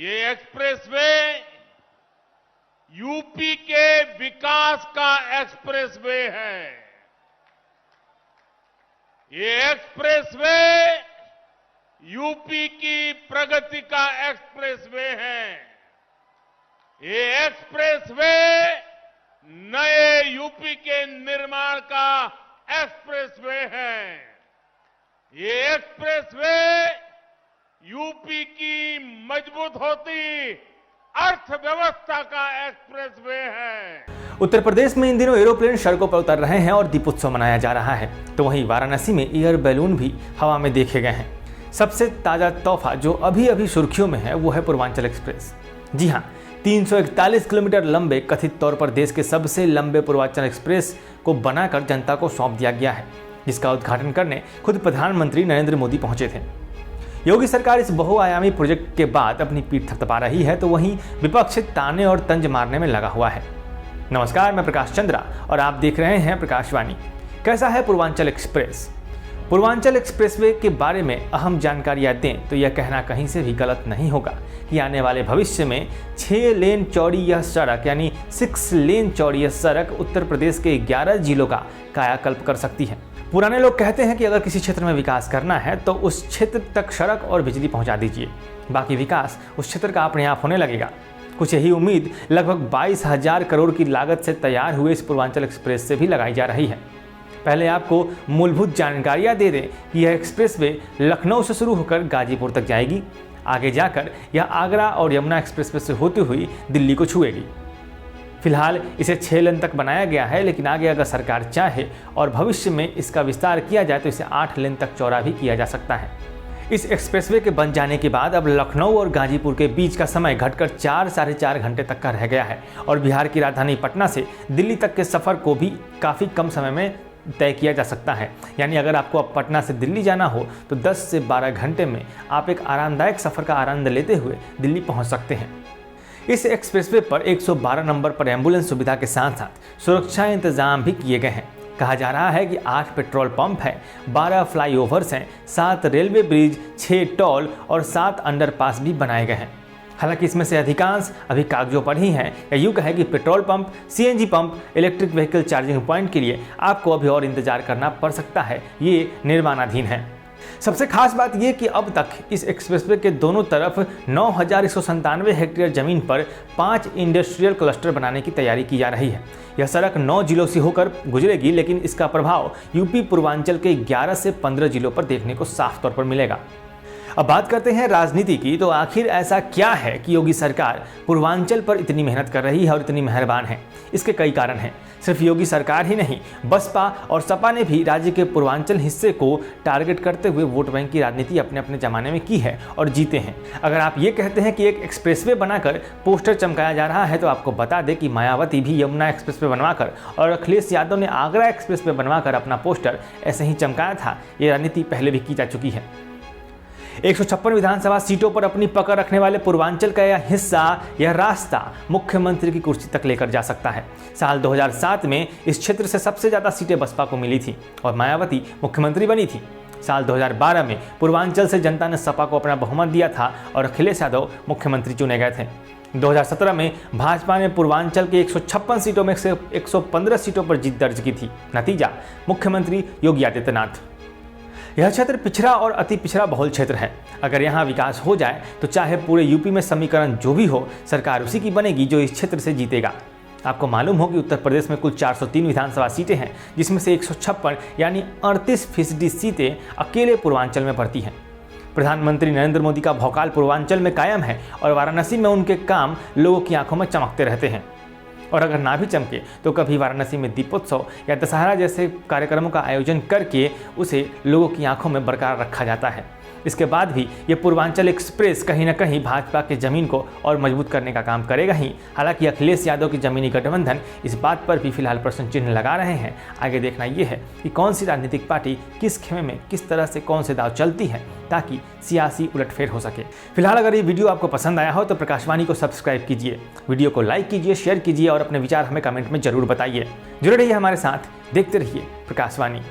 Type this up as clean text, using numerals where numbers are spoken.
ये expressway UP के विकास का एक्सप्रेसवे है। ये एक्सप्रेसवे यूपी की प्रगति का एक्सप्रेसवे है। ये एक्सप्रेसवे नए यूपी के निर्माण का एक्सप्रेसवे है। ये एक्सप्रेसवे यूपी की मजबूत होती अर्थव्यवस्था का एक्सप्रेसवे है। उत्तर प्रदेश में इन दिनों एरोप्लेन सड़कों पर उतर रहे हैं और दीपोत्सव मनाया जा रहा है, तो वहीं वाराणसी में एयर बैलून भी हवा में देखे गए हैं। सबसे ताज़ा तोहफा जो अभी अभी सुर्खियों में है वो है पूर्वांचल एक्सप्रेस। जी हाँ, 341 किलोमीटर लंबे, कथित तौर पर देश के सबसे लंबे पूर्वांचल एक्सप्रेस को बनाकर जनता को सौंप दिया गया है, जिसका उद्घाटन करने खुद प्रधानमंत्री नरेंद्र मोदी पहुंचे थे। योगी सरकार इस बहुआयामी प्रोजेक्ट के बाद अपनी पीठ थपथपा रही है, तो वहीं विपक्ष ताने और तंज मारने में लगा हुआ है। नमस्कार, मैं प्रकाश चंद्रा और आप देख रहे हैं प्रकाशवाणी। कैसा है पूर्वांचल एक्सप्रेस? पूर्वांचल एक्सप्रेसवे के बारे में अहम जानकारियां दें तो यह कहना कहीं से भी गलत नहीं होगा कि आने वाले भविष्य में 6 लेन चौड़ी यह सड़क, यानी 6 लेन चौड़ी यह सड़क उत्तर प्रदेश के 11 जिलों का कायाकल्प कर सकती है। पुराने लोग कहते हैं कि अगर किसी क्षेत्र में विकास करना है तो उस क्षेत्र तक सड़क और बिजली पहुंचा दीजिए, बाकी विकास उस क्षेत्र का अपने आप होने लगेगा। कुछ यही उम्मीद लगभग 22,000 करोड़ की लागत से तैयार हुए इस पूर्वांचल एक्सप्रेस से भी लगाई जा रही है। पहले आपको मूलभूत जानकारियां दे दें कि यह एक्सप्रेसवे लखनऊ से शुरू होकर गाजीपुर तक जाएगी। आगे जाकर यह आगरा और यमुना एक्सप्रेसवे से होती हुई दिल्ली को छुएगी। फिलहाल इसे 6 लेन तक बनाया गया है, लेकिन आगे अगर सरकार चाहे और भविष्य में इसका विस्तार किया जाए तो इसे 8 लेन तक चौड़ा भी किया जा सकता है। इस एक्सप्रेसवे के बन जाने के बाद अब लखनऊ और गाजीपुर के बीच का समय घटकर 4 साढ़े 4 घंटे तक का रह गया है और बिहार की राजधानी पटना से दिल्ली तक के सफ़र को भी काफ़ी कम समय में तय किया जा सकता है। यानी अगर आपको अब पटना से दिल्ली जाना हो तो 10 से 12 घंटे में आप एक आरामदायक सफ़र का आनंद लेते हुए दिल्ली पहुंच सकते हैं। इस एक्सप्रेसवे पर 112 नंबर पर एम्बुलेंस सुविधा के साथ साथ सुरक्षा इंतजाम भी किए गए हैं। कहा जा रहा है कि 8 पेट्रोल पंप हैं, 12 फ्लाईओवर्स हैं, 7 रेलवे ब्रिज, 6 टोल और 7 अंडरपास भी बनाए गए हैं। हालांकि इसमें से अधिकांश अभी कागजों पर ही हैं, या यूँ कहें कि petrol pump, CNG pump, electric vehicle charging point के लिए आपको अभी और इंतजार करना पड़ सकता है। ये निर्माणाधीन है। सबसे खास बात यह कि अब तक इस एक्सप्रेसवे के दोनों तरफ 9,197 हेक्टेयर जमीन पर 5 इंडस्ट्रियल क्लस्टर बनाने की तैयारी की जा रही है। यह सड़क 9 जिलों से होकर गुजरेगी, लेकिन इसका प्रभाव यूपी पूर्वांचल के 11 से 15 जिलों पर देखने को साफ तौर पर मिलेगा। अब बात करते हैं राजनीति की, तो आखिर ऐसा क्या है कि योगी सरकार पूर्वांचल पर इतनी मेहनत कर रही है और इतनी मेहरबान है? इसके कई कारण हैं। सिर्फ योगी सरकार ही नहीं, बसपा और सपा ने भी राज्य के पूर्वांचल हिस्से को टारगेट करते हुए वोट बैंक की राजनीति अपने अपने जमाने में की है और जीते हैं। अगर आप ये कहते हैं कि एक एक्सप्रेसवे बनाकर पोस्टर चमकाया जा रहा है, तो आपको बता दें कि मायावती भी यमुना एक्सप्रेसवे बनवाकर और अखिलेश यादव ने आगरा एक्सप्रेसवे बनवाकर अपना पोस्टर ऐसे ही चमकाया था। ये राजनीति पहले भी की जा चुकी है। 156 विधानसभा सीटों पर अपनी पकड़ रखने वाले पूर्वांचल का यह हिस्सा, यह रास्ता मुख्यमंत्री की कुर्सी तक लेकर जा सकता है। साल 2007 में इस क्षेत्र से सबसे ज़्यादा सीटें बसपा को मिली थी और मायावती मुख्यमंत्री बनी थी। साल 2012 में पूर्वांचल से जनता ने सपा को अपना बहुमत दिया था और अखिलेश यादव मुख्यमंत्री चुने गए थे। 2017 में भाजपा ने पूर्वांचल के 156 सीटों में से 115 सीटों पर जीत दर्ज की थी। नतीजा, मुख्यमंत्री योगी आदित्यनाथ। यह क्षेत्र पिछड़ा और अति पिछड़ा बहुल क्षेत्र है। अगर यहाँ विकास हो जाए तो चाहे पूरे यूपी में समीकरण जो भी हो, सरकार उसी की बनेगी जो इस क्षेत्र से जीतेगा। आपको मालूम हो कि उत्तर प्रदेश में कुल 403 विधानसभा सीटें हैं, जिसमें से 156 यानी 38% सीटें अकेले पूर्वांचल में पड़ती हैं। प्रधानमंत्री नरेंद्र मोदी का भौकाल पूर्वांचल में कायम है और वाराणसी में उनके काम लोगों की आंखों में चमकते रहते हैं। और अगर ना भी चमके तो कभी वाराणसी में दीपोत्सव या दशहरा जैसे कार्यक्रमों का आयोजन करके उसे लोगों की आंखों में बरकरार रखा जाता है। इसके बाद भी ये पूर्वांचल एक्सप्रेस कहीं ना कहीं भाजपा के ज़मीन को और मजबूत करने का काम करेगा ही। हालांकि अखिलेश यादव की ज़मीनी गठबंधन इस बात पर भी फिलहाल प्रश्न चिन्ह लगा रहे हैं। आगे देखना ये है कि कौन सी राजनीतिक पार्टी किस खेमे में किस तरह से कौन से दाव चलती है, ताकि सियासी उलटफेर हो सके। फिलहाल अगर ये वीडियो आपको पसंद आया हो तो प्रकाशवाणी को सब्सक्राइब कीजिए, वीडियो को लाइक कीजिए, शेयर कीजिए और अपने विचार हमें कमेंट में जरूर बताइए। जुड़े रहिए हमारे साथ, देखते रहिए प्रकाशवाणी।